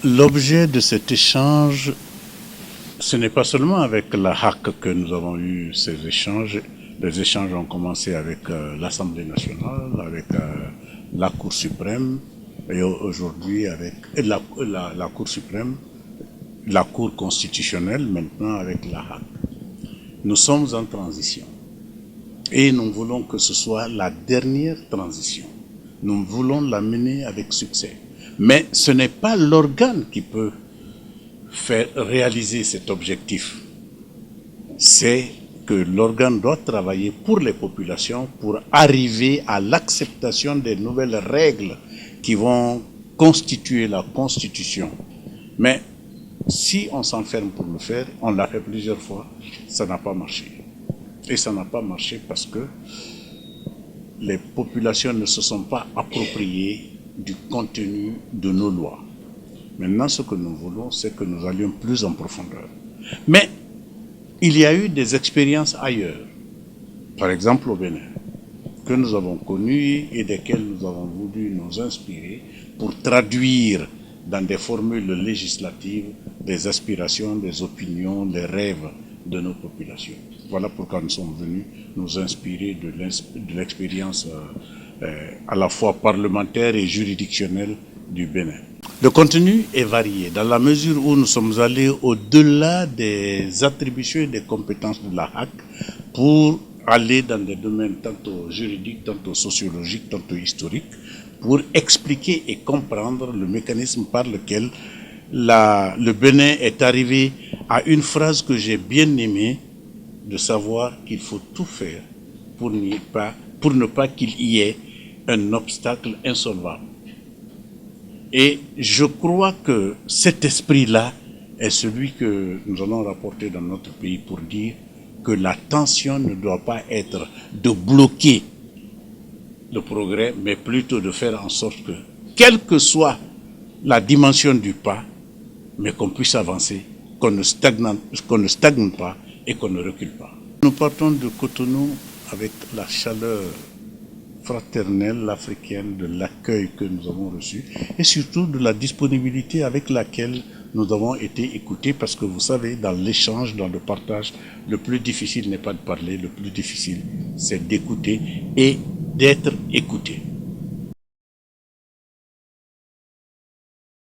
L'objet de cet échange, ce n'est pas seulement avec la HAC que nous avons eu ces échanges. Les échanges ont commencé avec l'Assemblée nationale, avec la Cour suprême, et aujourd'hui avec la Cour suprême, la Cour constitutionnelle, maintenant avec la HAC. Nous sommes en transition et nous voulons que ce soit la dernière transition. Nous voulons la mener avec succès. Mais ce n'est pas l'organe qui peut faire réaliser cet objectif. C'est que l'organe doit travailler pour les populations pour arriver à l'acceptation des nouvelles règles qui vont constituer la Constitution. Mais si on s'enferme pour le faire, on l'a fait plusieurs fois, ça n'a pas marché. Et ça n'a pas marché parce que les populations ne se sont pas appropriées du contenu de nos lois. Maintenant, ce que nous voulons, c'est que nous allions plus en profondeur. Mais il y a eu des expériences ailleurs, par exemple au Bénin, que nous avons connues et desquelles nous avons voulu nous inspirer pour traduire dans des formules législatives des aspirations, des opinions, des rêves de nos populations. Voilà pourquoi nous sommes venus nous inspirer de l'expérience à la fois parlementaire et juridictionnelle du Bénin. Le contenu est varié dans la mesure où nous sommes allés au-delà des attributions et des compétences de la HAC pour aller dans des domaines tantôt juridiques, tantôt sociologiques, tantôt historiques, pour expliquer et comprendre le mécanisme par lequel le Bénin est arrivé à une phrase que j'ai bien aimée, de savoir qu'il faut tout faire pour ne pas qu'il y ait un obstacle insolvable. Et je crois que cet esprit-là est celui que nous allons rapporter dans notre pays pour dire que la tension ne doit pas être de bloquer le progrès, mais plutôt de faire en sorte que, quelle que soit la dimension du pas, mais qu'on puisse avancer, qu'on ne stagne pas et qu'on ne recule pas. Nous partons de Cotonou avec la chaleur fraternelle africaine de l'accueil que nous avons reçu et surtout de la disponibilité avec laquelle nous avons été écoutés, parce que vous savez, dans l'échange, dans le partage, le plus difficile n'est pas de parler, le plus difficile c'est d'écouter et d'être écouté.